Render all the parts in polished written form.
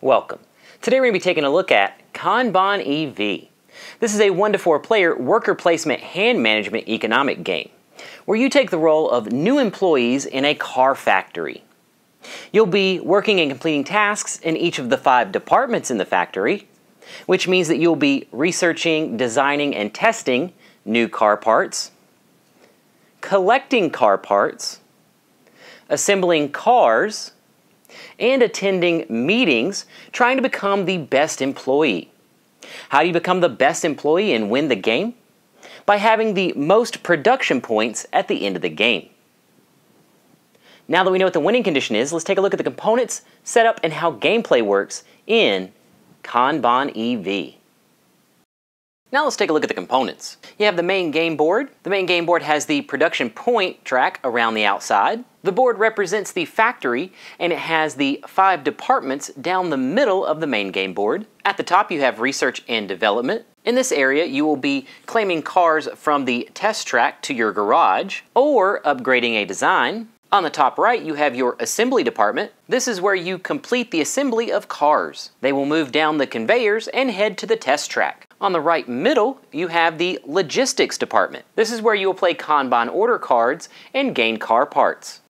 Welcome. Today we're going to be taking a look at Kanban EV. This is a 1 to 4 player worker placement hand management economic game where you take the role of new employees in a car factory. You'll be working and completing tasks in each of the 5 departments in the factory, which means that you'll be researching, designing, and testing new car parts, collecting car parts, assembling cars, and attending meetings trying to become the best employee. How do you become the best employee and win the game? By having the most production points at the end of the game. Now that we know what the winning condition is, let's take a look at the components, setup, and how gameplay works in Kanban EV. Now let's take a look at the components. You have the main game board. The main game board has the production point track around the outside. The board represents the factory, and it has the 5 departments down the middle of the main game board. At the top you have research and development. In this area you will be claiming cars from the test track to your garage or upgrading a design. On the top right you have your assembly department. This is where you complete the assembly of cars. They will move down the conveyors and head to the test track. On the right middle, you have the logistics department. This is where you will play Kanban order cards and gain car parts.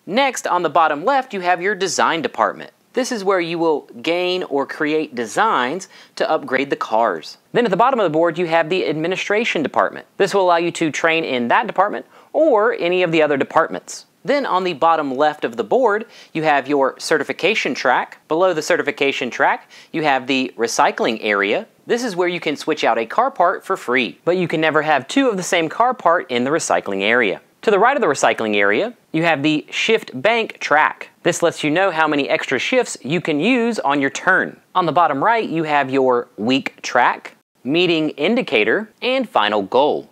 Next, on the bottom left, you have your design department. This is where you will gain or create designs to upgrade the cars. Then at the bottom of the board, you have the administration department. This will allow you to train in that department or any of the other departments. Then on the bottom left of the board, you have your certification track. Below the certification track, you have the recycling area. This is where you can switch out a car part for free, but you can never have 2 of the same car part in the recycling area. To the right of the recycling area, you have the shift bank track. This lets you know how many extra shifts you can use on your turn. On the bottom right, you have your week track, meeting indicator, and final goal.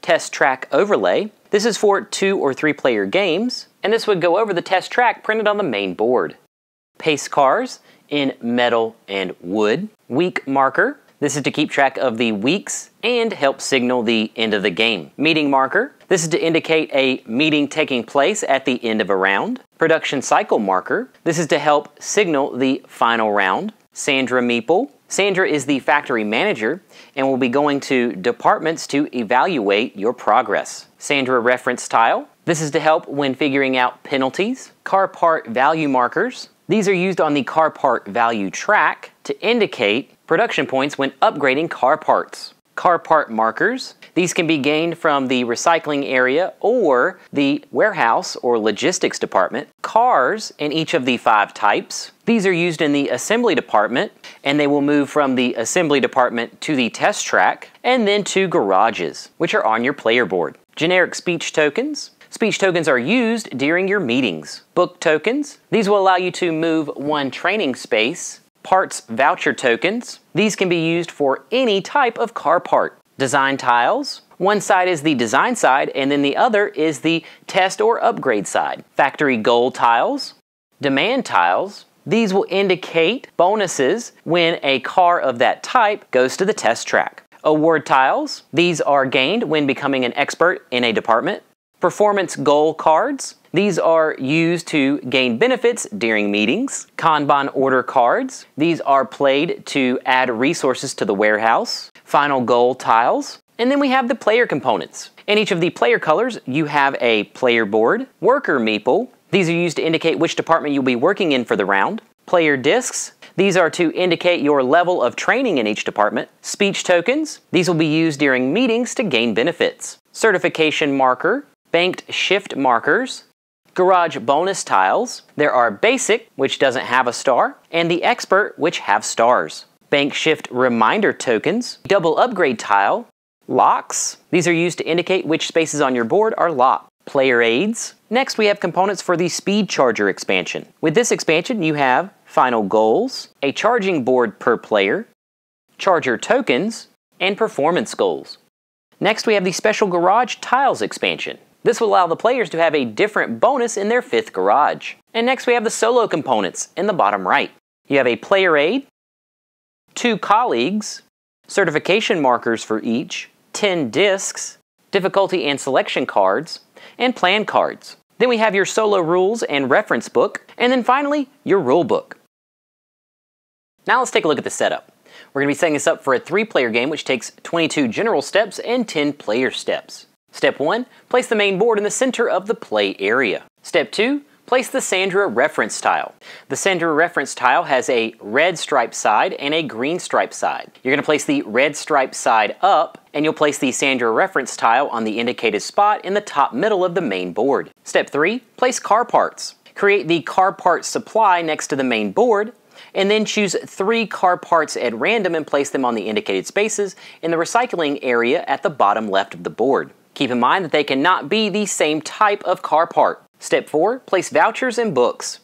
Test track overlay. This is for 2 or 3 player games, and this would go over the test track printed on the main board. Pace cars in metal and wood. Week marker. This is to keep track of the weeks and help signal the end of the game. Meeting marker. This is to indicate a meeting taking place at the end of a round. Production cycle marker. This is to help signal the final round. Sandra Meeple. Sandra is the factory manager and will be going to departments to evaluate your progress. Sandra reference tile. This is to help when figuring out penalties. Car part value markers. These are used on the car part value track to indicate production points when upgrading car parts. Car part markers. These can be gained from the recycling area or the warehouse or logistics department. Cars in each of the 5 types. These are used in the assembly department, and they will move from the assembly department to the test track and then to garages, which are on your player board. Generic speech tokens. Speech tokens are used during your meetings. Book tokens. These will allow you to move 1 training space. Parts voucher tokens. These can be used for any type of car part. Design tiles. One side is the design side, and then the other is the test or upgrade side. Factory goal tiles. Demand tiles. These will indicate bonuses when a car of that type goes to the test track. Award tiles. These are gained when becoming an expert in a department. Performance goal cards. These are used to gain benefits during meetings. Kanban order cards. These are played to add resources to the warehouse. Final goal tiles. And then we have the player components. In each of the player colors, you have a player board, worker meeple. These are used to indicate which department you'll be working in for the round. Player discs. These are to indicate your level of training in each department. Speech tokens. These will be used during meetings to gain benefits. Certification marker. Banked shift markers. Garage bonus tiles. There are basic, which doesn't have a star, and the expert, which have stars. Bank shift reminder tokens. Double upgrade tile. Locks. These are used to indicate which spaces on your board are locked. Player aids. Next we have components for the speed charger expansion. With this expansion you have final goals, a charging board per player, charger tokens, and performance goals. Next we have the special garage tiles expansion. This will allow the players to have a different bonus in their 5th garage. And next we have the solo components in the bottom right. You have a player aid, 2 colleagues, certification markers for each, 10 discs, difficulty and selection cards, and plan cards. Then we have your solo rules and reference book, and then finally, your rule book. Now let's take a look at the setup. We're going to be setting this up for a 3-player game which takes 22 general steps and 10 player steps. Step 1, place the main board in the center of the play area. Step 2, place the Sandra reference tile. The Sandra reference tile has a red striped side and a green striped side. You're going to place the red striped side up, and you'll place the Sandra reference tile on the indicated spot in the top middle of the main board. Step 3, place car parts. Create the car parts supply next to the main board, and then choose 3 car parts at random and place them on the indicated spaces in the recycling area at the bottom left of the board. Keep in mind that they cannot be the same type of car part. Step 4, place vouchers and books.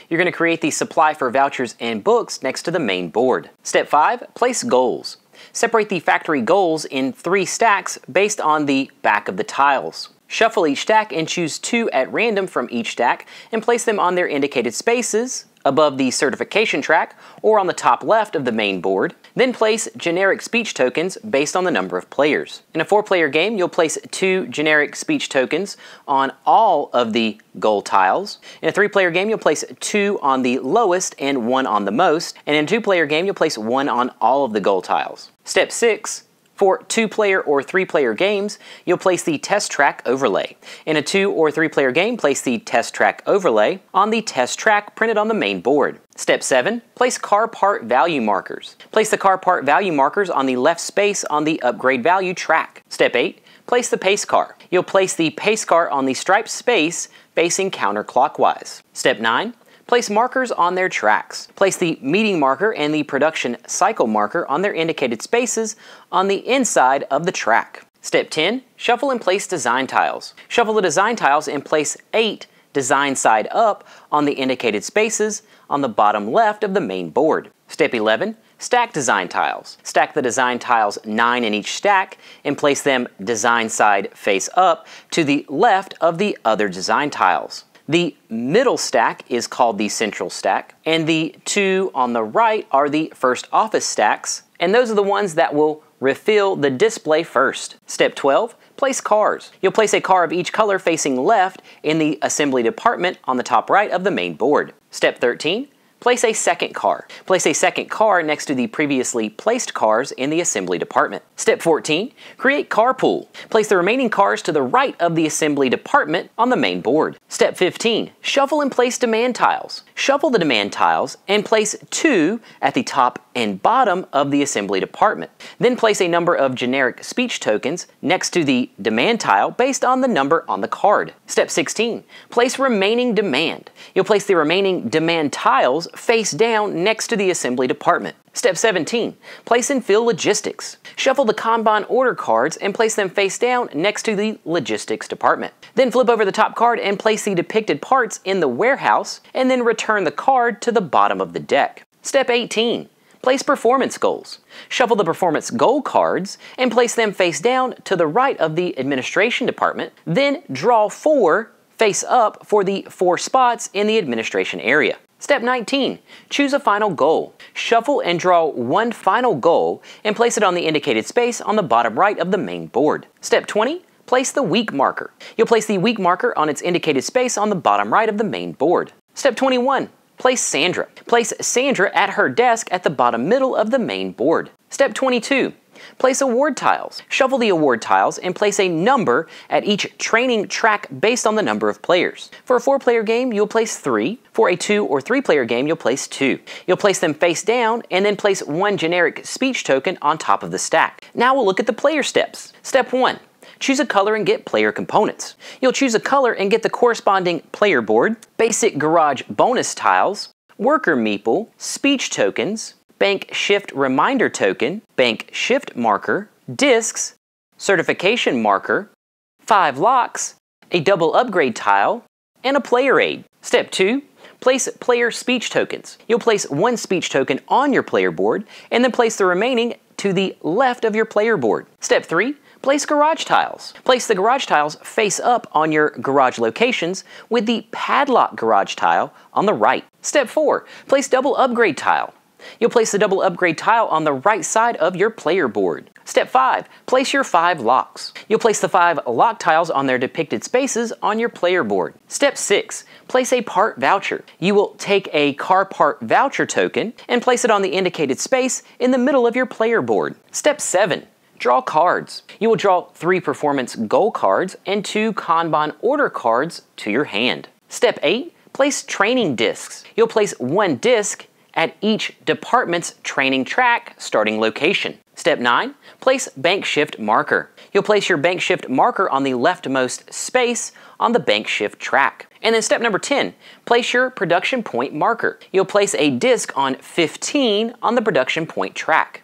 You're going to create the supply for vouchers and books next to the main board. Step 5, place goals. Separate the factory goals in 3 stacks based on the back of the tiles. Shuffle each stack and choose 2 at random from each stack and place them on their indicated spaces above the certification track or on the top left of the main board. Then place generic speech tokens based on the number of players. In a 4-player game, you'll place 2 generic speech tokens on all of the goal tiles. In a 3-player game, you'll place 2 on the lowest and 1 on the most. And in a 2-player game, you'll place 1 on all of the goal tiles. Step 6. For 2-player or 3-player games, you'll place the test track overlay. In a 2 or 3-player game, place the test track overlay on the test track printed on the main board. Step 7, place car part value markers. Place the car part value markers on the left space on the upgrade value track. Step 8, place the pace car. You'll place the pace car on the striped space facing counterclockwise. Step 9, place markers on their tracks. Place the meeting marker and the production cycle marker on their indicated spaces on the inside of the track. Step 10, shuffle and place design tiles. Shuffle the design tiles and place 8 design side up on the indicated spaces on the bottom left of the main board. Step 11, stack design tiles. Stack the design tiles 9 in each stack and place them design side face up to the left of the other design tiles. The middle stack is called the central stack, and the 2 on the right are the first office stacks, and those are the ones that will refill the display first. Step 12, place cars. You'll place a car of each color facing left in the assembly department on the top right of the main board. Step 13, place a second car. Place a second car next to the previously placed cars in the assembly department. Step 14, create car pool. Place the remaining cars to the right of the assembly department on the main board. Step 15, shuffle and place demand tiles. Shuffle the demand tiles and place 2 at the top and bottom of the assembly department. Then place a number of generic speech tokens next to the demand tile based on the number on the card. Step 16, place remaining demand. You'll place the remaining demand tiles face down next to the assembly department. Step 17, place and fill logistics. Shuffle the Kanban order cards and place them face down next to the logistics department. Then flip over the top card and place the depicted parts in the warehouse, and then return the card to the bottom of the deck. Step 18, place performance goals. Shuffle the performance goal cards and place them face down to the right of the administration department. Then draw 4 face up for the 4 spots in the administration area. Step 19, choose a final goal. Shuffle and draw 1 final goal and place it on the indicated space on the bottom right of the main board. Step 20, place the week marker. You'll place the week marker on its indicated space on the bottom right of the main board. Step 21, place Sandra. Place Sandra at her desk at the bottom middle of the main board. Step 22, place award tiles. Shuffle the award tiles and place a number at each training track based on the number of players. For a 4-player game, you'll place 3. For a 2 or 3-player game, you'll place 2. You'll place them face down and then place 1 generic speech token on top of the stack. Now we'll look at the player steps. Step 1, choose a color and get player components. You'll choose a color and get the corresponding player board, basic garage bonus tiles, worker meeple, speech tokens, bank shift reminder token, bank shift marker, discs, certification marker, 5 locks, a double upgrade tile, and a player aid. Step 2, place player speech tokens. You'll place 1 speech token on your player board and then place the remaining to the left of your player board. Step 3, place garage tiles. Place the garage tiles face up on your garage locations with the padlock garage tile on the right. Step 4, place double upgrade tile. You'll place the double upgrade tile on the right side of your player board. Step 5. Place your 5 locks. You'll place the 5 lock tiles on their depicted spaces on your player board. Step 6. Place a part voucher. You will take a car part voucher token and place it on the indicated space in the middle of your player board. Step 7. Draw cards. You will draw 3 performance goal cards and 2 Kanban order cards to your hand. Step 8. Place training discs. You'll place 1 disc at each department's training track starting location. Step 9. Place bank shift marker. You'll place your bank shift marker on the leftmost space on the bank shift track. And then step number 10. Place your production point marker. You'll place a disc on 15 on the production point track.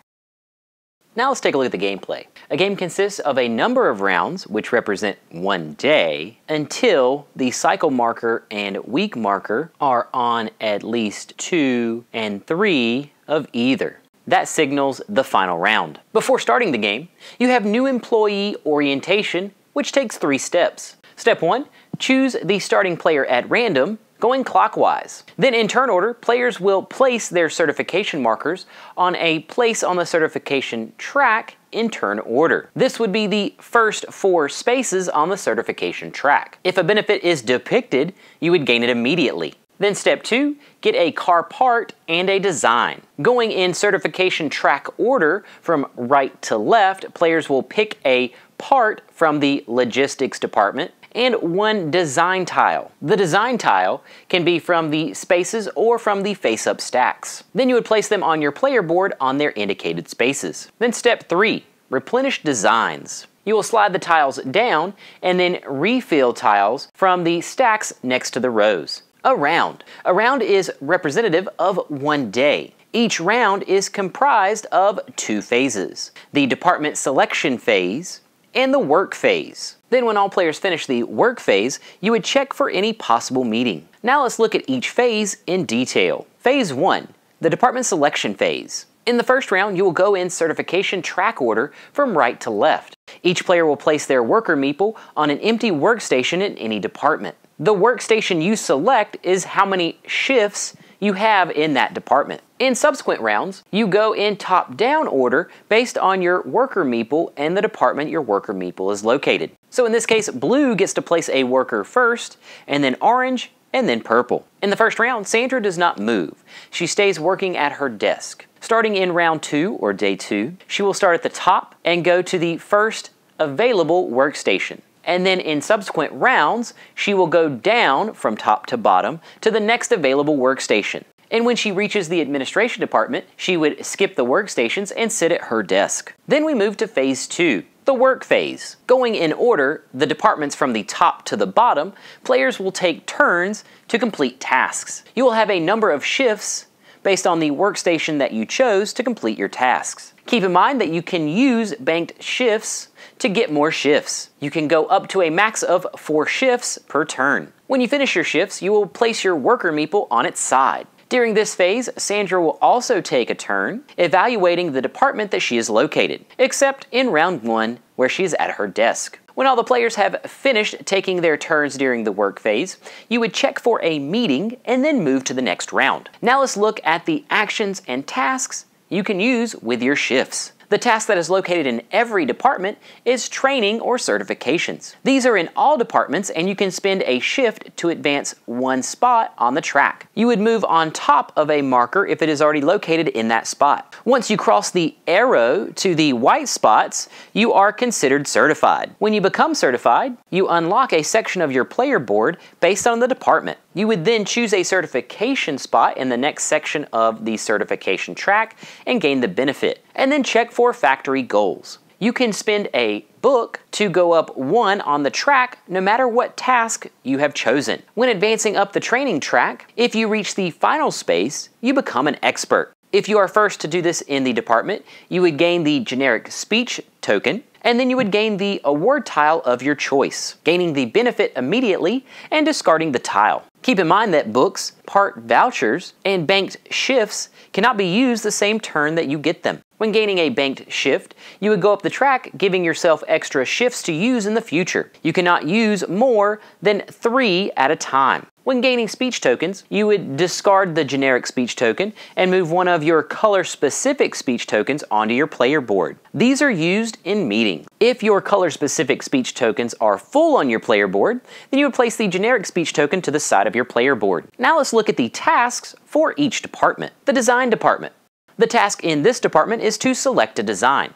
Now let's take a look at the gameplay. A game consists of a number of rounds, which represent 1 day, until the cycle marker and week marker are on at least 2 and 3 of either. That signals the final round. Before starting the game, you have new employee orientation, which takes 3 steps. Step 1, choose the starting player at random, going clockwise. Then in turn order, players will place their certification markers on a place on the certification track in turn order. This would be the first 4 spaces on the certification track. If a benefit is depicted, you would gain it immediately. Then step 2, get a car part and a design. Going in certification track order from right to left, players will pick a part from the logistics department and 1 design tile. The design tile can be from the spaces or from the face-up stacks. Then you would place them on your player board on their indicated spaces. Then step 3, replenish designs. You will slide the tiles down and then refill tiles from the stacks next to the rows. A round. A round is representative of 1 day. Each round is comprised of 2 phases: the department selection phase and the work phase. Then when all players finish the work phase, you would check for any possible meeting. Now let's look at each phase in detail. Phase 1, the department selection phase. In the first round, you will go in certification track order from right to left. Each player will place their worker meeple on an empty workstation in any department. The workstation you select is how many shifts you have in that department. In subsequent rounds, you go in top-down order based on your worker meeple and the department your worker meeple is located. So in this case, blue gets to place a worker first, and then orange, and then purple. In the first round, Sandra does not move. She stays working at her desk. Starting in round 2, or day 2, she will start at the top and go to the first available workstation. And then in subsequent rounds, she will go down from top to bottom to the next available workstation. And when she reaches the administration department, she would skip the workstations and sit at her desk. Then we move to phase 2, the work phase. Going in order, the departments from the top to the bottom, players will take turns to complete tasks. You will have a number of shifts based on the workstation that you chose to complete your tasks. Keep in mind that you can use banked shifts to get more shifts. You can go up to a max of 4 shifts per turn. When you finish your shifts, you will place your worker meeple on its side. During this phase, Sandra will also take a turn evaluating the department that she is located, except in round 1 where she is at her desk. When all the players have finished taking their turns during the work phase, you would check for a meeting and then move to the next round. Now let's look at the actions and tasks you can use with your shifts. The task that is located in every department is training or certifications. These are in all departments and you can spend a shift to advance 1 spot on the track. You would move on top of a marker if it is already located in that spot. Once you cross the arrow to the white spots, you are considered certified. When you become certified, you unlock a section of your player board based on the department. You would then choose a certification spot in the next section of the certification track and gain the benefit, and then check for factory goals. You can spend a book to go up 1 on the track no matter what task you have chosen. When advancing up the training track, if you reach the final space, you become an expert. If you are first to do this in the department, you would gain the generic speech token, and then you would gain the award tile of your choice, gaining the benefit immediately and discarding the tile. Keep in mind that books, part vouchers and banked shifts cannot be used the same turn that you get them. When gaining a banked shift, you would go up the track, giving yourself extra shifts to use in the future. You cannot use more than 3 at a time. When gaining speech tokens, you would discard the generic speech token and move one of your color-specific speech tokens onto your player board. These are used in meetings. If your color-specific speech tokens are full on your player board, then you would place the generic speech token to the side of your player board. Now let's look at the tasks for each department. The design department. The task in this department is to select a design.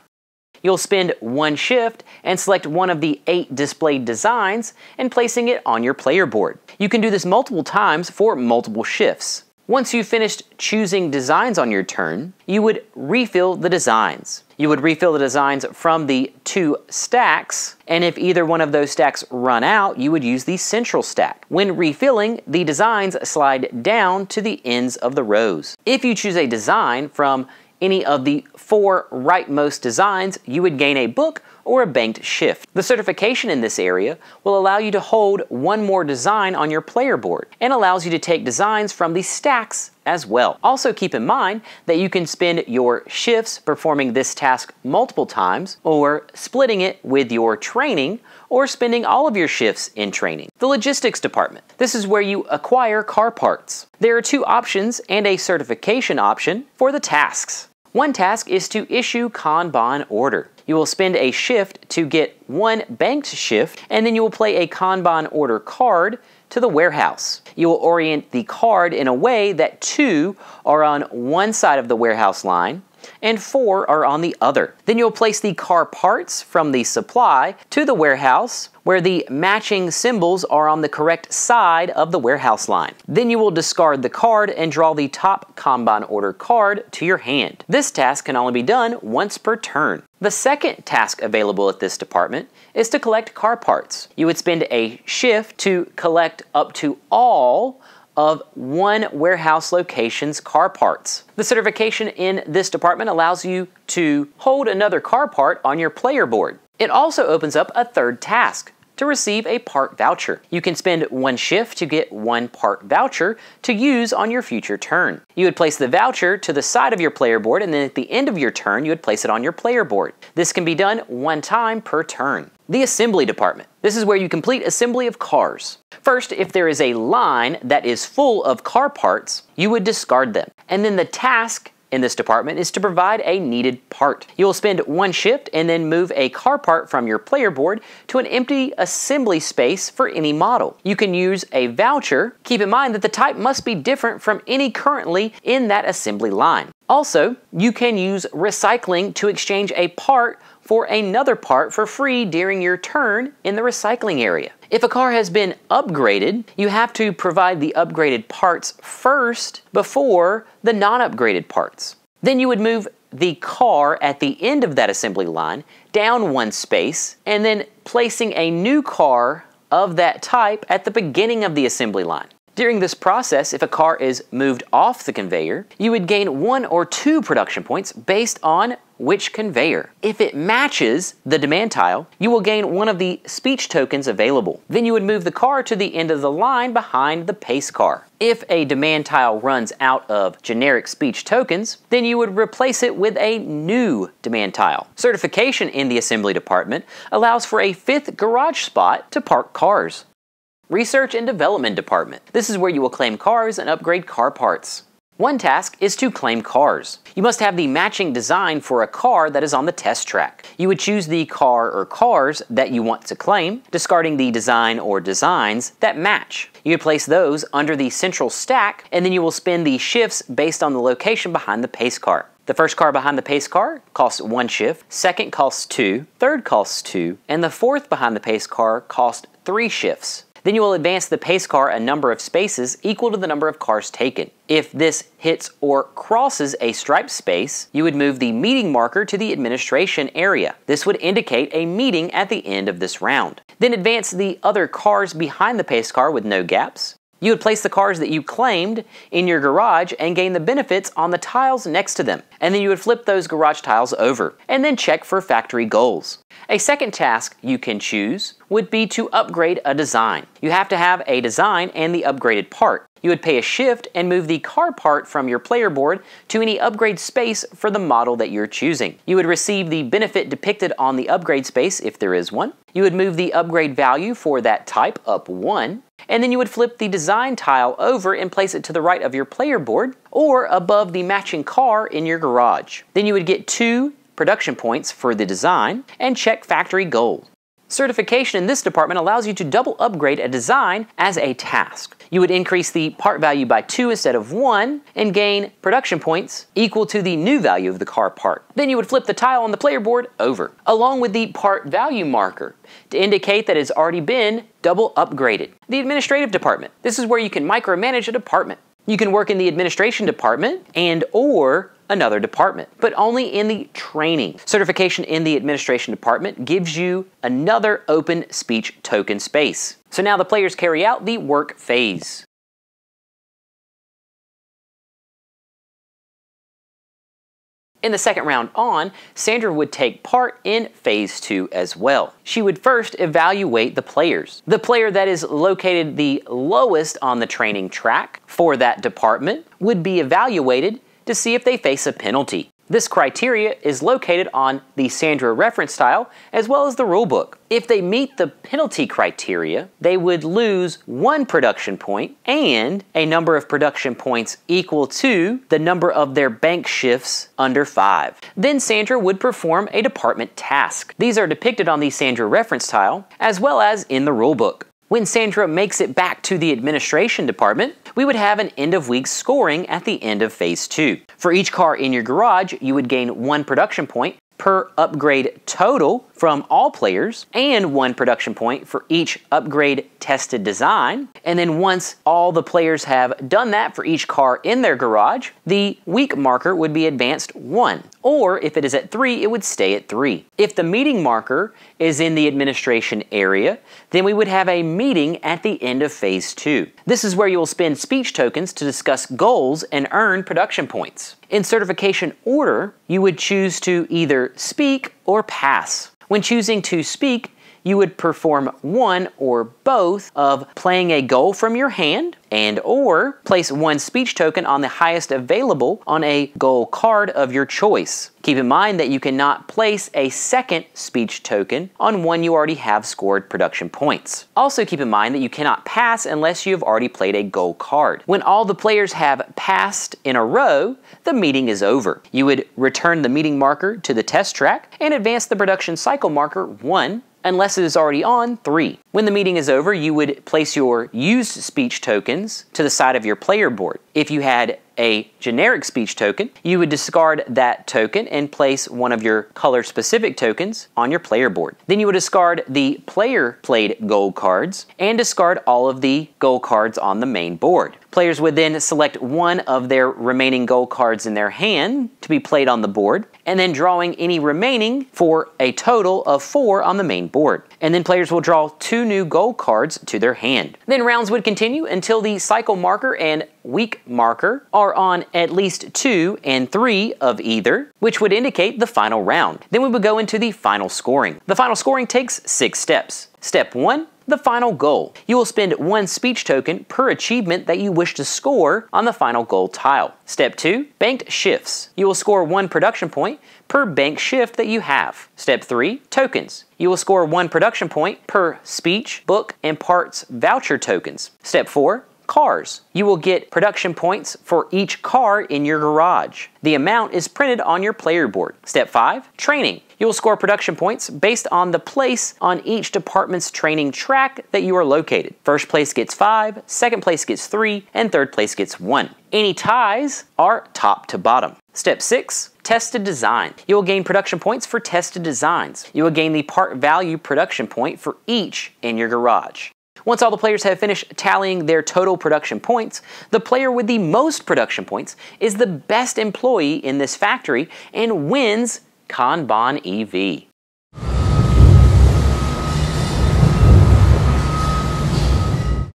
You'll spend 1 shift and select one of the 8 displayed designs and placing it on your player board. You can do this multiple times for multiple shifts. Once you've finished choosing designs on your turn, you would refill the designs. You would refill the designs from the 2 stacks, and if either one of those stacks run out, you would use the central stack. When refilling, the designs slide down to the ends of the rows. If you choose a design from any of the 4 rightmost designs, you would gain a book or a banked shift. The certification in this area will allow you to hold 1 more design on your player board and allows you to take designs from the stacks as well. Also keep in mind that you can spend your shifts performing this task multiple times, or splitting it with your training, or spending all of your shifts in training. The logistics department. This is where you acquire car parts. There are 2 options and a certification option for the tasks. One task is to issue Kanban order. You will spend a shift to get 1 banked shift, and then you will play a Kanban order card to the warehouse. You will orient the card in a way that 2 are on one side of the warehouse line and 4 are on the other. Then you'll place the car parts from the supply to the warehouse where the matching symbols are on the correct side of the warehouse line. Then you will discard the card and draw the top Kanban order card to your hand. This task can only be done once per turn. The second task available at this department is to collect car parts. You would spend a shift to collect up to all of one warehouse location's car parts. The certification in this department allows you to hold another car part on your player board. It also opens up a third task, to receive a part voucher. You can spend 1 shift to get 1 part voucher to use on your future turn. You would place the voucher to the side of your player board, and then at the end of your turn, you would place it on your player board. This can be done 1 time per turn. The assembly department. This is where you complete assembly of cars. First, if there is a line that is full of car parts, you would discard them. And then the task in this department is to provide a needed part. You will spend 1 shift and then move a car part from your player board to an empty assembly space for any model. You can use a voucher. Keep in mind that the type must be different from any currently in that assembly line. Also, you can use recycling to exchange a part for another part for free during your turn in the recycling area. If a car has been upgraded, you have to provide the upgraded parts first before the non-upgraded parts. Then you would move the car at the end of that assembly line down 1 space, and then placing a new car of that type at the beginning of the assembly line. During this process, if a car is moved off the conveyor, you would gain 1 or 2 production points based on which conveyor. If it matches the demand tile, you will gain 1 of the speech tokens available. Then you would move the car to the end of the line behind the pace car. If a demand tile runs out of generic speech tokens, then you would replace it with a new demand tile. Certification in the assembly department allows for a 5th garage spot to park cars. Research and Development Department. This is where you will claim cars and upgrade car parts. One task is to claim cars. You must have the matching design for a car that is on the test track. You would choose the car or cars that you want to claim, discarding the design or designs that match. You would place those under the central stack, and then you will spend the shifts based on the location behind the pace car. The first car behind the pace car costs 1 shift, second costs 2, third costs 2, and the fourth behind the pace car costs 3 shifts. Then you will advance the pace car a number of spaces equal to the number of cars taken. If this hits or crosses a striped space, you would move the meeting marker to the administration area. This would indicate a meeting at the end of this round. Then advance the other cars behind the pace car with no gaps. You would place the cars that you claimed in your garage and gain the benefits on the tiles next to them. And then you would flip those garage tiles over and then check for factory goals. A second task you can choose would be to upgrade a design. You have to have a design and the upgraded part. You would pay a shift and move the car part from your player board to any upgrade space for the model that you're choosing. You would receive the benefit depicted on the upgrade space if there is one. You would move the upgrade value for that type up 1, and then you would flip the design tile over and place it to the right of your player board or above the matching car in your garage. Then you would get 2 production points for the design and check factory gold. Certification in this department allows you to double upgrade a design as a task. You would increase the part value by 2 instead of 1 and gain production points equal to the new value of the car part. Then you would flip the tile on the player board over, along with the part value marker to indicate that it's already been double upgraded. The administrative department. This is where you can micromanage a department. You can work in the administration department and/or another department, but only in the training. Certification in the administration department gives you another open speech token space. So now the players carry out the work phase. In the second round on, Sandra would take part in Phase 2 as well. She would first evaluate the players. The player that is located the lowest on the training track for that department would be evaluated to see if they face a penalty. This criteria is located on the Sandra reference tile as well as the rulebook. If they meet the penalty criteria, they would lose 1 production point and a number of production points equal to the number of their bank shifts under 5. Then Sandra would perform a department task. These are depicted on the Sandra reference tile as well as in the rulebook. When Sandra makes it back to the administration department, we would have an end of week scoring at the end of Phase 2. For each car in your garage, you would gain 1 production point per upgrade total from all players and 1 production point for each upgrade tested design. And then once all the players have done that for each car in their garage, the week marker would be advanced 1. Or if it is at 3, it would stay at 3. If the meeting marker is in the administration area, then we would have a meeting at the end of Phase 2. This is where you will spend speech tokens to discuss goals and earn production points. In certification order, you would choose to either speak or pass. When choosing to speak, you would perform one or both of playing a goal from your hand and/or place 1 speech token on the highest available on a goal card of your choice. Keep in mind that you cannot place a second speech token on one you already have scored production points. Also keep in mind that you cannot pass unless you have already played a goal card. When all the players have passed in a row, the meeting is over. You would return the meeting marker to the test track and advance the production cycle marker 1 unless it is already on 3. When the meeting is over, you would place your used speech tokens to the side of your player board. If you had a generic speech token, you would discard that token and place one of your color-specific tokens on your player board. Then you would discard the player-played gold cards and discard all of the gold cards on the main board. Players would then select one of their remaining gold cards in their hand to be played on the board, and then drawing any remaining for a total of 4 on the main board. And then players will draw 2 new gold cards to their hand. Then rounds would continue until the cycle marker and week marker are on at least 2 and 3 of either, which would indicate the final round. Then we would go into the final scoring. The final scoring takes 6 steps. Step 1. The final goal. You will spend 1 speech token per achievement that you wish to score on the final goal tile. Step 2, banked shifts. You will score 1 production point per bank shift that you have. Step 3, tokens. You will score 1 production point per speech, book, and parts voucher tokens. Step 4, cars. You will get production points for each car in your garage. The amount is printed on your player board. Step 5, training. You will score production points based on the place on each department's training track that you are located. First place gets 5, second place gets 3, and third place gets 1. Any ties are top to bottom. Step 6, tested design. You will gain production points for tested designs. You will gain the part value production point for each in your garage. Once all the players have finished tallying their total production points, the player with the most production points is the best employee in this factory and wins Kanban EV.